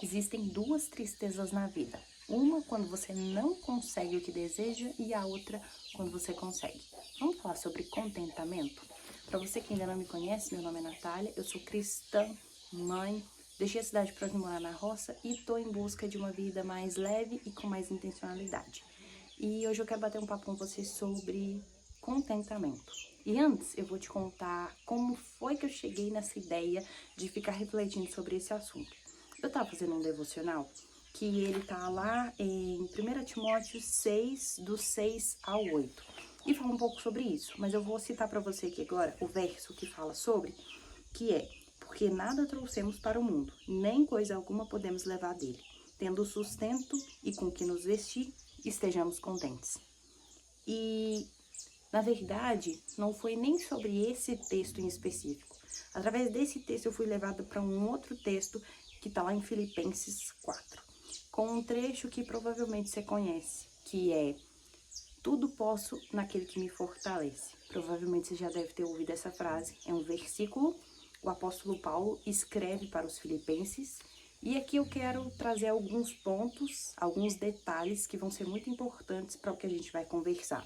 Existem duas tristezas na vida. Uma quando você não consegue o que deseja e a outra quando você consegue. Vamos falar sobre contentamento? Para você que ainda não me conhece, meu nome é Natália, eu sou cristã, mãe, deixei a cidade para vir morar na roça e estou em busca de uma vida mais leve e com mais intencionalidade. E hoje eu quero bater um papo com você sobre contentamento. E antes eu vou te contar como foi que eu cheguei nessa ideia de ficar refletindo sobre esse assunto. Eu estava fazendo um devocional que ele tá lá em 1 Timóteo 6, do 6 ao 8. E fala um pouco sobre isso, mas eu vou citar para você aqui agora o verso que fala sobre, que é: porque nada trouxemos para o mundo, nem coisa alguma podemos levar dele. Tendo sustento e com que nos vestir, estejamos contentes. E, na verdade, não foi nem sobre esse texto em específico. Através desse texto eu fui levada para um outro texto que está lá em Filipenses 4, com um trecho que provavelmente você conhece, que é: tudo posso naquele que me fortalece. Provavelmente você já deve ter ouvido essa frase. É um versículo, o apóstolo Paulo escreve para os filipenses. E aqui eu quero trazer alguns pontos, alguns detalhes que vão ser muito importantes para o que a gente vai conversar.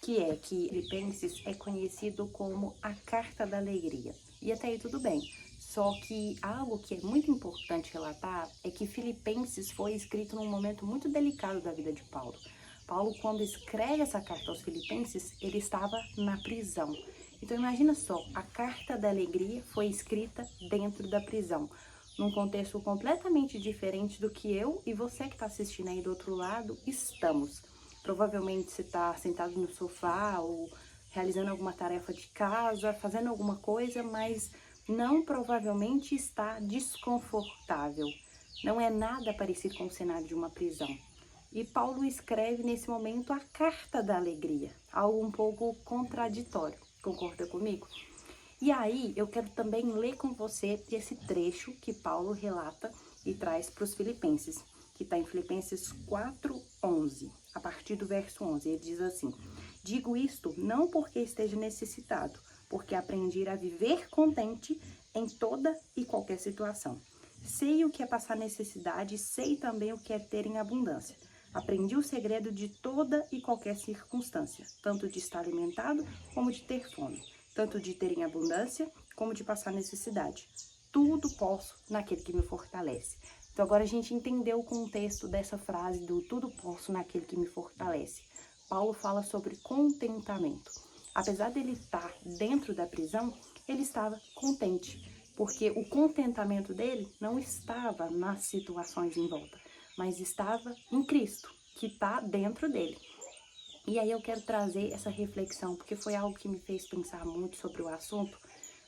Que é que Filipenses é conhecido como a Carta da Alegria. E até aí tudo bem. Só que algo que é muito importante relatar é que Filipenses foi escrito num momento muito delicado da vida de Paulo. Paulo, quando escreve essa carta aos Filipenses, ele estava na prisão. Então imagina só, a Carta da Alegria foi escrita dentro da prisão, num contexto completamente diferente do que eu e você que está assistindo aí do outro lado estamos. Provavelmente você está sentado no sofá ou realizando alguma tarefa de casa, fazendo alguma coisa, mas não provavelmente está desconfortável. Não é nada parecido com o cenário de uma prisão. E Paulo escreve nesse momento a carta da alegria, algo um pouco contraditório. Concorda comigo? E aí eu quero também ler com você esse trecho que Paulo relata e traz para os filipenses, que está em Filipenses 4:11, a partir do verso 11. Ele diz assim: digo isto não porque esteja necessitado, porque aprendi a viver contente em toda e qualquer situação. Sei o que é passar necessidade, sei também o que é ter em abundância. Aprendi o segredo de toda e qualquer circunstância, tanto de estar alimentado como de ter fome, tanto de ter em abundância como de passar necessidade. Tudo posso naquele que me fortalece. Então agora a gente entendeu o contexto dessa frase do tudo posso naquele que me fortalece. Paulo fala sobre contentamento. Apesar dele estar dentro da prisão, ele estava contente, porque o contentamento dele não estava nas situações em volta, mas estava em Cristo, que está dentro dele. E aí eu quero trazer essa reflexão, porque foi algo que me fez pensar muito sobre o assunto,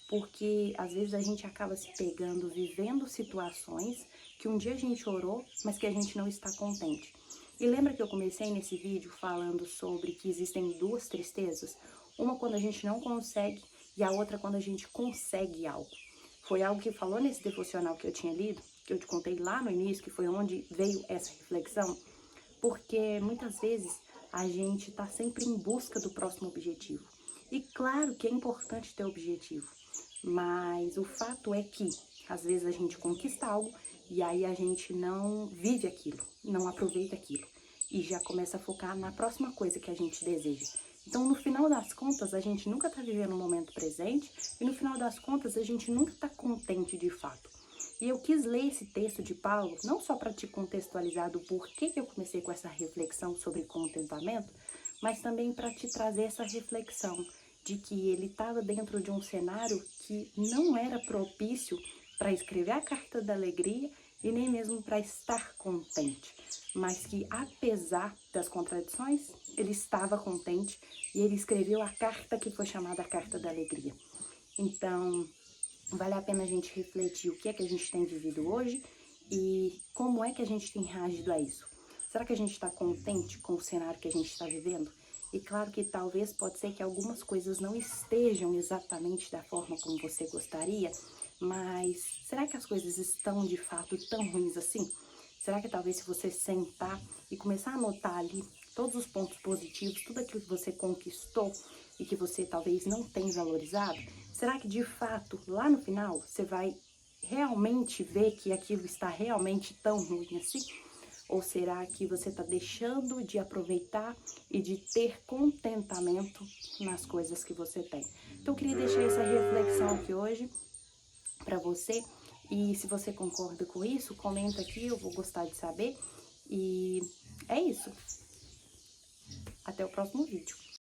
porque às vezes a gente acaba se pegando, vivendo situações que um dia a gente orou, mas que a gente não está contente. E lembra que eu comecei nesse vídeo falando sobre que existem duas tristezas? Uma quando a gente não consegue e a outra quando a gente consegue algo. Foi algo que falou nesse devocional que eu tinha lido, que eu te contei lá no início, que foi onde veio essa reflexão, porque muitas vezes a gente está sempre em busca do próximo objetivo. E claro que é importante ter objetivo, mas o fato é que às vezes a gente conquista algo e aí a gente não vive aquilo, não aproveita aquilo e já começa a focar na próxima coisa que a gente deseja. Então, no final das contas, a gente nunca está vivendo o momento presente e no final das contas, a gente nunca está contente de fato. E eu quis ler esse texto de Paulo, não só para te contextualizar do porquê que eu comecei com essa reflexão sobre contentamento, mas também para te trazer essa reflexão de que ele estava dentro de um cenário que não era propício para escrever a carta da alegria e nem mesmo para estar contente, mas que apesar das contradições, ele estava contente e ele escreveu a carta que foi chamada a carta da alegria. Então, vale a pena a gente refletir o que é que a gente tem vivido hoje e como é que a gente tem reagido a isso. Será que a gente está contente com o cenário que a gente está vivendo? E claro que talvez pode ser que algumas coisas não estejam exatamente da forma como você gostaria, mas será que as coisas estão de fato tão ruins assim? Será que talvez se você sentar e começar a anotar ali todos os pontos positivos, tudo aquilo que você conquistou e que você talvez não tenha valorizado, será que de fato lá no final você vai realmente vê que aquilo está realmente tão ruim assim? Ou será que você está deixando de aproveitar e de ter contentamento nas coisas que você tem? Então, eu queria deixar essa reflexão aqui hoje para você. E se você concorda com isso, comenta aqui, eu vou gostar de saber. E é isso. Até o próximo vídeo.